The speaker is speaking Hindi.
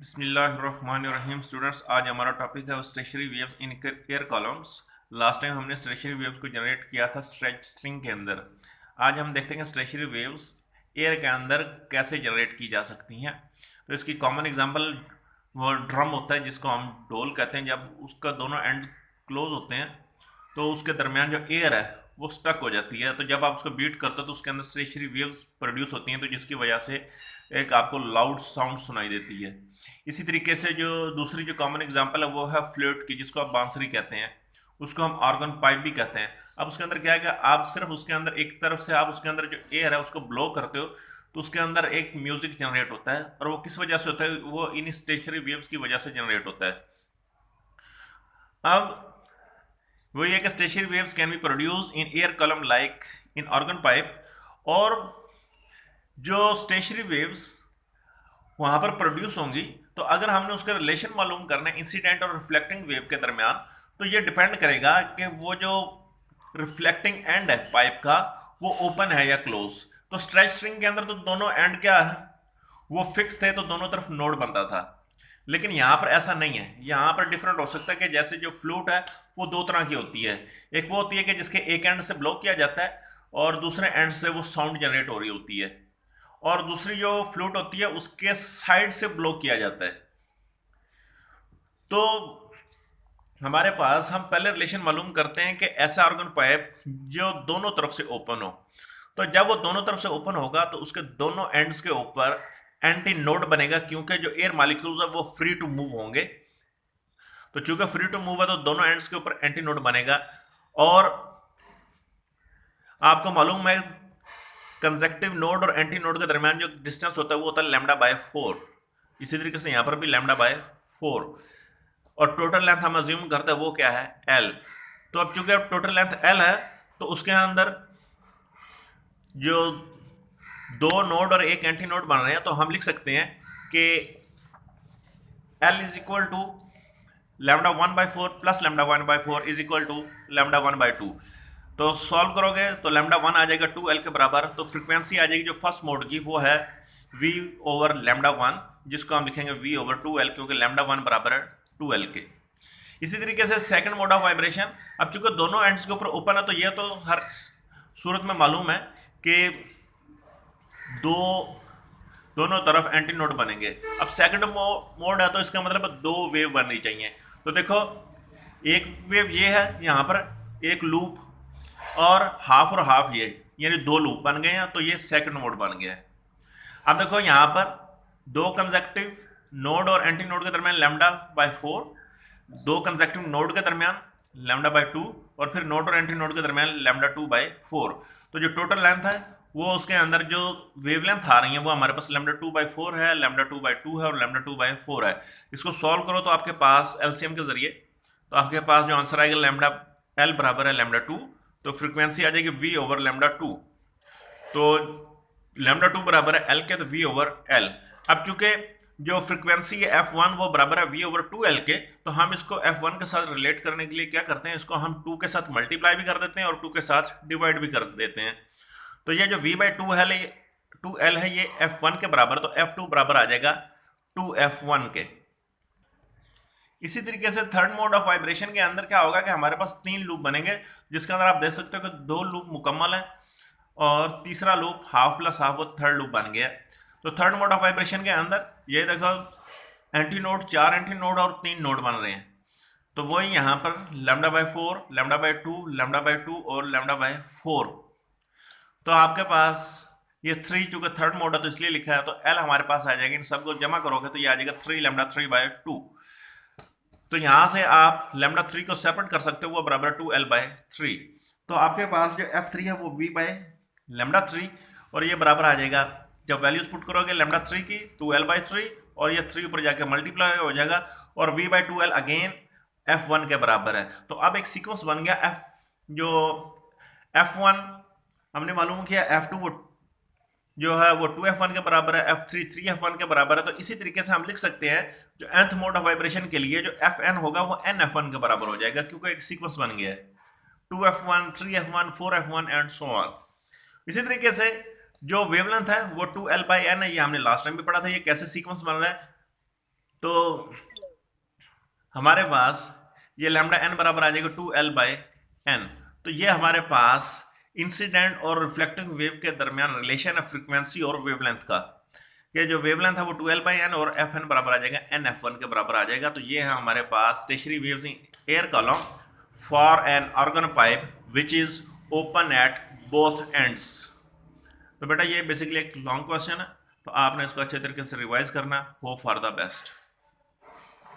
बिस्मिल्लाहिर्रहमानिर्रहीम। स्टूडेंट्स, आज हमारा टॉपिक है stationery waves in air columns. Last time हमने स्टेशनरी वेव्स को जनरेट किया था स्ट्रेच स्ट्रिंग के अंदर। आज हम देखते हैं स्टेशनरी वेव्स एयर के अंदर कैसे जनरेट की जा सकती हैं। तो इसकी कॉमन एग्जांपल वो ड्रम होता है जिसको हम ढोल कहते हैं। जब उसका दोनों एंड क्लोज होते हैं तो उसके दरमियान जो एयर है वो स्टक हो जाती है। तो जब आप उसको बीट करते हो तो उसके अंदर स्टेशनरी वेव्स प्रोड्यूस होती हैं, तो जिसकी वजह से एक आपको लाउड साउंड सुनाई देती है। इसी तरीके से जो दूसरी जो कॉमन एग्जांपल है वो है फ्लूट की, जिसको आप बांसुरी कहते हैं। उसको हम ऑर्गन पाइप भी कहते हैं। अब उसके अंदर क्या है कि आप सिर्फ उसके अंदर एक तरफ से आप उसके अंदर जो एयर है उसको ब्लो करते हो तो उसके अंदर एक म्यूजिक जनरेट होता है। और वो किस वजह से होता है? वो इन स्टेशनरी वेव्स की वजह से जनरेट होता है। अब वो ये कि stationery waves can be produced in air column like in organ pipe. और जो स्टेशनरी वेव्स वहां पर प्रोड्यूस होंगी, तो अगर हमने उसका रिलेशन मालूम करना है इंसिडेंट और रिफ्लेक्टिंग वेव के दरमियान, तो ये डिपेंड करेगा कि वो जो रिफ्लेक्टिंग एंड है पाइप का वो ओपन है या क्लोज। तो स्ट्रेच स्ट्रिंग के अंदर तो दोनों एंड क्या है, वो फिक्स थे, तो दोनों तरफ नोड बनता था। लेकिन यहां पर ऐसा नहीं है। यहां पर डिफरेंट हो सकता है कि जैसे जो फ्लूट है वो दो तरह की होती है। एक वो होती है कि जिसके एक एंड से ब्लॉक किया जाता है और दूसरे एंड से वो साउंड जनरेट हो रही होती है। और दूसरी जो फ्लूट होती है उसके साइड से ब्लॉक किया जाता है। तो हमारे पास हम पहले रिलेशन मालूम करते हैं कि ऐसा ऑर्गन पाइप जो दोनों तरफ से ओपन हो। तो जब वो दोनों तरफ से ओपन होगा तो उसके दोनों एंड्स के ऊपर एंटी नोड बनेगा, क्योंकि जो एयर मालिक्यूल्स है वो फ्री टू मूव होंगे। तो चूंकि फ्री टू मूव है तो दोनों एंड्स के ऊपर एंटी नोड बनेगा। और आपको मालूम है कंजेक्टिव नोड और एंटी नोड के दरमियान जो डिस्टेंस होता है वो होता है लैम्डा बाय 4। इसी तरीके से यहां पर भी लैम्डा बाय 4। और टोटल लेंथ हम अज्यूम करते हैं वो क्या है, एल। तो अब चूंकि अब टोटल लेंथ एल है तो उसके अंदर जो दो नोड और एक एंटी नोड बन रहे हैं, तो हम लिख सकते हैं कि L is equal to lambda 1/4 plus lambda 1/4 is equal to lambda 1/2। तो सॉल्व करोगे तो लैम्डा 1 आ जाएगा 2l के बराबर। तो फ्रीक्वेंसी आ जाएगी जो फर्स्ट मोड की वो है v ओवर लैम्डा 1, जिसको हम लिखेंगे v ओवर 2l, क्योंकि लैम्डा 1 बराबर है 2l के। इसी तरीके से सेकंड मोड ऑफ वाइब्रेशन, अब चूंकि दोनों एंड्स के ऊपर ओपन है तो ये तो हर सूरत में मालूम है कि दो दोनों तरफ एंटी नोड बनेंगे। अब सेकंड मोड है तो इसका मतलब दो वेव बननी चाहिए। तो देखो, एक वेव ये है यहाँ पर, एक लूप, और हाफ ये, यानी दो लूप बन गए हैं, तो ये सेकंड मोड बन गया है। अब देखो यहाँ पर दो कंजेक्टिव नोड और एंटी नोड के दरमियान लैम्डा बाय 4, दो कंजेक्टिव नोड के दरमियान लैम्डा बाय 2, और फिर नोड और एंटी नोड के दरमियान लैम्डा 2/4। तो जो टोटल लेंथ है वो उसके अंदर जो वेवलेंथ आ रही है वो हमारे पास लैम्डा 2/4 है, लैम्डा 2/2 है और लैम्डा 2/4 है। इसको सॉल्व करो तो आपके पास एलसीएम के जरिए तो आपके पास जो आंसर आएगा लैम्डा एल बराबर है लैम्डा 2। तो फ्रीक्वेंसी आ जाएगी v ओवर लैम्डा 2। तो लैम्डा 2 बराबर है एल के, तो v ओवर एल। अब चूंकि जो फ्रीक्वेंसी है f1 वो बराबर है v ओवर 2l के, तो हम इसको f1 के साथ रिलेट करने के लिए क्या करते हैं, इसको हम 2 के साथ मल्टीप्लाई भी कर देते हैं और 2 के साथ डिवाइड भी कर देते हैं। तो ये जो v/2 है, 2l है, ये f1 के बराबर, तो f2 बराबर आ जाएगा 2f1 के। इसी तरीके से थर्ड मोड ऑफ वाइब्रेशन के अंदर क्या होगा कि हमारे पास तीन लूप बनेंगे, जिसके अंदर आप देख सकते हो कि दो लूप मुकम्मल है और तीसरा लूप हाफ प्लस हाफ, वो थर्ड लूप बन गया। तो थर्ड मोड ऑफ वाइब्रेशन के अंदर ये देखो, एंटी नोड, चार एंटी नोड और तीन नोड बन रहे हैं। तो वही यहाँ पर lambda by 4, lambda by 2, lambda by 2 और लैम्डा बाय 4। तो आपके पास ये 3 चूंकि थर्ड मोड है तो इसलिए लिखा है, तो एल हमारे पास आ जाएगा। इन सबको जमा करोगे तो ये आ जाएगा 3 लैम्डा 3/2। तो यहां से आप लैम्डा 3 को सेपरेट कर सकते हो, वो बराबर 2l/3। तो आपके पास जो f3 है वो v बाय लैम्डा 3, और ये बराबर आ जाएगा, जब वैल्यूज पुट करोगे लैम्डा 3 की 2l/3, और ये 3 ऊपर जाके मल्टीप्लाई हो जाएगा, और v/2l अगेन f1 के बराबर है। तो अब एक सीक्वेंस बन गया। जो f1 हमने मालूम किया, f2 वो जो है वो 2f1 के बराबर है, f3 3f1 के बराबर है। तो इसी तरीके से हम लिख सकते हैं जो nth मोड ऑफ वाइब्रेशन के लिए जो fn होगा वो nf1 के बराबर हो जाएगा, क्योंकि एक सीक्वेंस बन गया है 2f1 3f1 4f1 and so on. इसी तरीके से जो वेवलेंथ है वो 2l/n है, ये हमने लास्ट टाइम भी पढ़ा था। ये कैसे सीक्वेंस बन रहा है, तो हमारे पास ये लैम्डा एन बराबर आ जाएगा 2l/n। तो ये हमारे पास इंसिडेंट और रिफ्लेक्टिंग वेव के दरमियान रिलेशन है फ्रीक्वेंसी और वेवलेंथ का। ये जो वेवलेंथ है वो 2l/n और fn बराबर आ जाएगा nf1 के बराबर आ जाएगा। तो ये है हमारे पास stationary waves in air column for an organ pipe which is open at both ends. तो बेटा ये बेसिकली एक लॉन्ग क्वेश्चन है, तो आपने इसको अच्छे तरीके से रिवाइज करना। Hope for the best.